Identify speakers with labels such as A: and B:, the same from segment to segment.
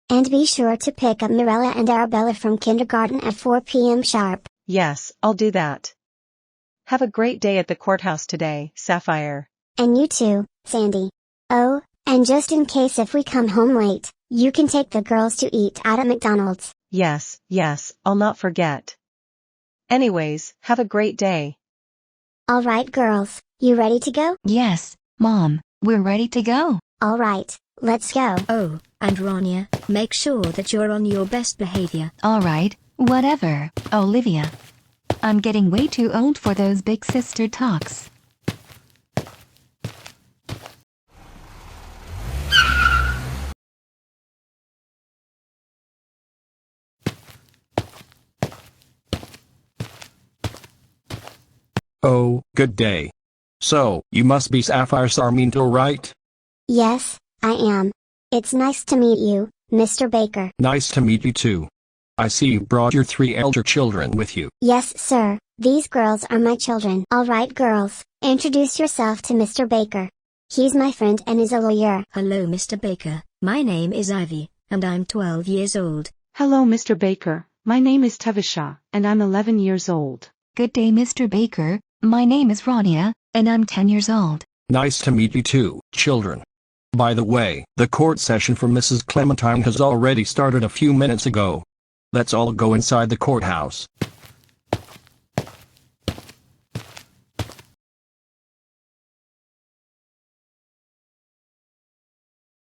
A: And be sure to pick up Mirella and Arabella from kindergarten at 4 p.m. sharp.
B: Yes, I'll do that. Have a great day at the courthouse today, Sapphire.
A: And you too, Sandy. Oh, and just in case if we come home late, you can take the girls to eat out at McDonald's.
B: Yes, I'll not forget. Anyways, have a great day.
A: Alright girls, you ready to go?
C: Yes, Mom, we're ready to go.
A: Alright, let's go.
D: Oh, and Ronya, make sure that you're on your best behavior.
C: Alright, whatever, Olivia. I'm getting way too old for those big sister talks.
E: Oh, good day. So, you must be Sapphire Sarmiento, right?
A: Yes, I am. It's nice to meet you, Mr. Baker.
E: Nice to meet you too. I see you brought your 3 elder children with you.
A: Yes, sir. These girls are my children. Alright girls, introduce yourself to Mr. Baker. He's my friend and is a lawyer.
D: Hello Mr. Baker, my name is Ivy, and I'm 12 years old.
B: Hello, Mr. Baker. My name is Tavisha, and I'm 11 years old.
C: Good day, Mr. Baker. My name is Ronya, and I'm 10 years old.
E: Nice to meet you too, children. By the way, the court session for Mrs. Clementine has already started a few minutes ago. Let's all go inside the courthouse.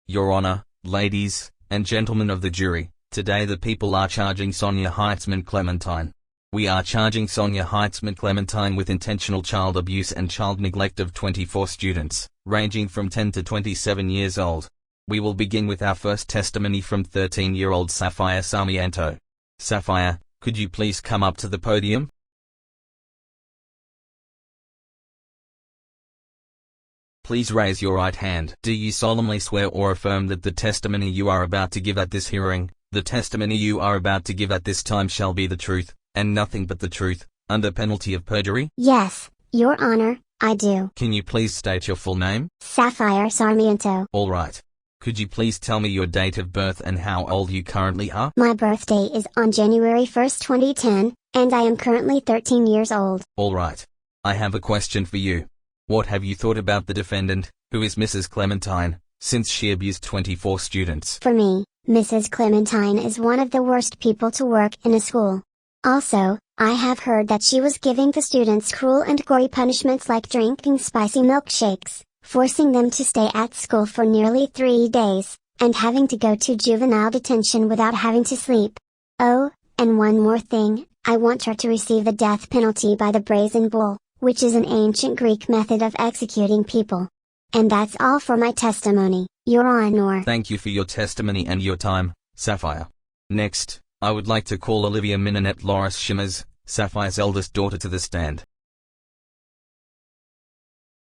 F: Your Honor, ladies and gentlemen of the jury, today the people are charging Sonia Heitzman Clementine. We are charging Sonia Heitzman Clementine with intentional child abuse and child neglect of 24 students, ranging from 10 to 27 years old. We will begin with our first testimony from 13-year-old Sapphire Sarmiento. Sapphire, could you please come up to the podium? Please raise your right hand. Do you solemnly swear or affirm that the testimony you are about to give at this hearing, the testimony you are about to give at this time shall be the truth, and nothing but the truth, under penalty of perjury?
A: Yes, Your Honor, I do.
F: Can you please state your full name?
A: Sapphire Sarmiento.
F: All right. Could you please tell me your date of birth and how old you currently are?
A: My birthday is on January 1st, 2010, and I am currently 13 years old.
F: All right. I have a question for you. What have you thought about the defendant, who is Mrs. Clementine, since she abused 24 students?
A: For me, Mrs. Clementine is one of the worst people to work in a school. Also, I have heard that she was giving the students cruel and gory punishments like drinking spicy milkshakes, forcing them to stay at school for nearly 3 days, and having to go to juvenile detention without having to sleep. Oh, and one more thing, I want her to receive the death penalty by the brazen bull, which is an ancient Greek method of executing people. And that's all for my testimony, Your Honor.
F: Thank you for your testimony and your time, Sapphire. Next, I would like to call Olivia Minonette Loris Shimmers, Sapphire's eldest daughter, to the stand.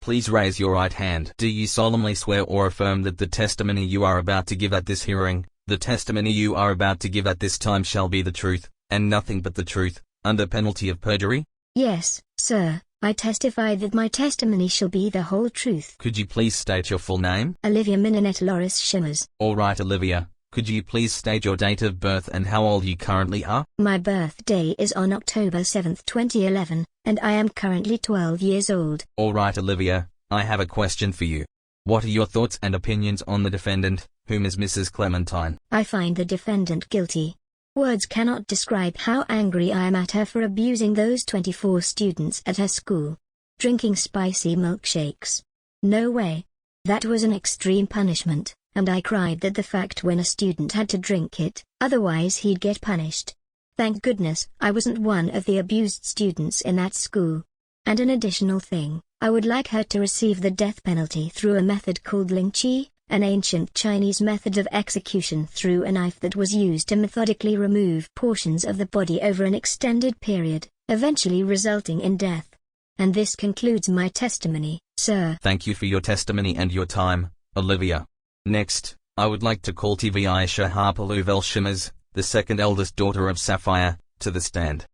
F: Please raise your right hand. Do you solemnly swear or affirm that the testimony you are about to give at this hearing, the testimony you are about to give at this time shall be the truth, and nothing but the truth, under penalty of perjury?
D: Yes, sir, I testify that my testimony shall be the whole truth.
F: Could you please state your full name?
D: Olivia Minonette Loris Shimmers.
F: All right, Olivia. Could you please state your date of birth and how old you currently are?
D: My birthday is on October 7th, 2011, and I am currently 12 years old.
F: All right, Olivia, I have a question for you. What are your thoughts and opinions on the defendant, whom is Mrs. Clementine?
D: I find the defendant guilty. Words cannot describe how angry I am at her for abusing those 24 students at her school. Drinking spicy milkshakes. No way. That was an extreme punishment. And I cried at the fact when a student had to drink it, otherwise he'd get punished. Thank goodness I wasn't one of the abused students in that school. And an additional thing, I would like her to receive the death penalty through a method called Ling Chi, an ancient Chinese method of execution through a knife that was used to methodically remove portions of the body over an extended period, eventually resulting in death. And this concludes my testimony, sir.
F: Thank you for your testimony and your time, Olivia. Next, I would like to call TV Aisha Harpalouvel Shimmers, the second eldest daughter of Sapphire, to the stand.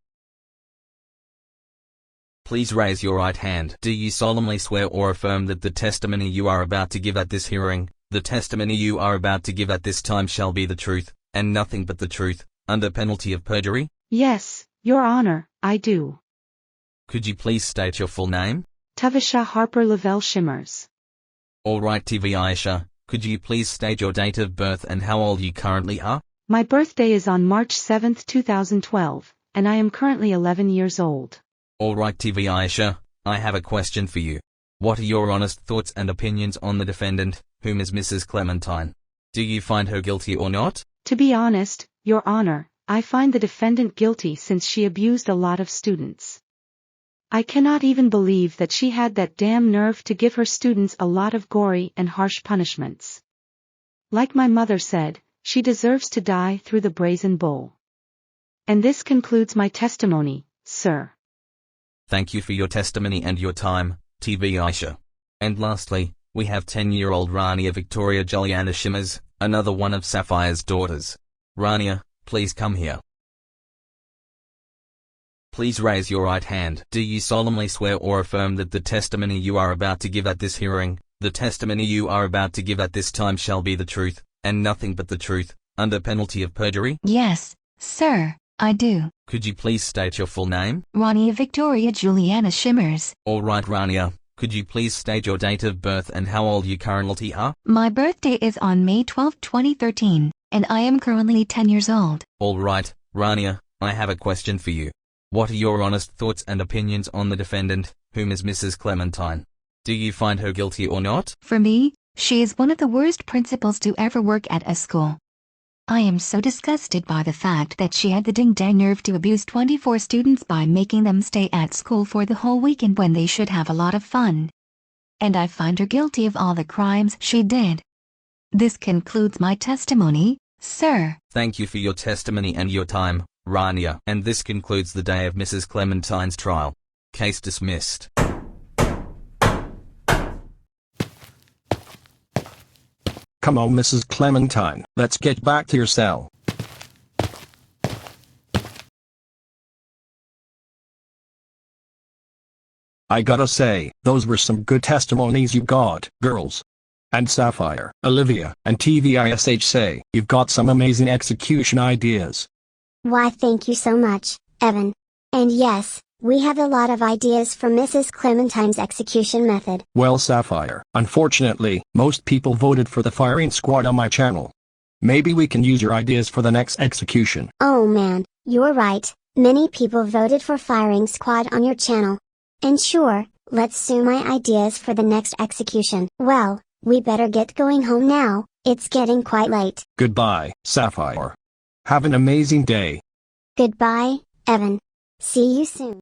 F: Please raise your right hand. Do you solemnly swear or affirm that the testimony you are about to give at this hearing, the testimony you are about to give at this time shall be the truth, and nothing but the truth, under penalty of perjury?
B: Yes, Your Honor, I do.
F: Could you please state your full name?
B: Tavisha Harper Lavelle Shimmers.
F: Alright TV Aisha, could you please state your date of birth and how old you currently are?
B: My birthday is on March 7, 2012, and I am currently 11 years old.
F: Alright TV Aisha, I have a question for you. What are your honest thoughts and opinions on the defendant, whom is Mrs. Clementine? Do you find her guilty or not?
B: To be honest, Your Honor, I find the defendant guilty since she abused a lot of students. I cannot even believe that she had that damn nerve to give her students a lot of gory and harsh punishments. Like my mother said, she deserves to die through the brazen bull. And this concludes my testimony, sir.
F: Thank you for your testimony and your time, TV Aisha. And lastly, we have 10-year-old Rania Victoria Juliana Shimmers, another one of Sapphire's daughters. Rania, please come here. Please raise your right hand. Do you solemnly swear or affirm that the testimony you are about to give at this hearing, the testimony you are about to give at this time shall be the truth, and nothing but the truth, under penalty of perjury?
C: Yes, sir, I do.
F: Could you please state your full name?
C: Rania Victoria Juliana Shimmers.
F: Alright Rania, could you please state your date of birth and how old you currently are?
C: My birthday is on May 12, 2013, and I am currently 10 years old.
F: Alright, Rania, I have a question for you. What are your honest thoughts and opinions on the defendant, whom is Mrs. Clementine? Do you find her guilty or not?
C: For me, she is one of the worst principals to ever work at a school. I am so disgusted by the fact that she had the ding-dang nerve to abuse 24 students by making them stay at school for the whole weekend when they should have a lot of fun. And I find her guilty of all the crimes she did. This concludes my testimony, sir.
F: Thank you for your testimony and your time, Rania. And this concludes the day of Mrs. Clementine's trial. Case dismissed.
E: Come on, Mrs. Clementine, let's get back to your cell. I gotta say, those were some good testimonies you got, girls. And Sapphire, Olivia, and TVISH say, you've got some amazing execution ideas.
A: Why, thank you so much, Evan. And yes, we have a lot of ideas for Mrs. Clementine's execution method.
E: Well, Sapphire, unfortunately, most people voted for the firing squad on my channel. Maybe we can use your ideas for the next execution.
A: Oh man, you're right, many people voted for firing squad on your channel. And sure, let's sue my ideas for the next execution. Well, we better get going home now, it's getting quite late.
E: Goodbye, Sapphire. Have an amazing day.
A: Goodbye, Evan. See you soon.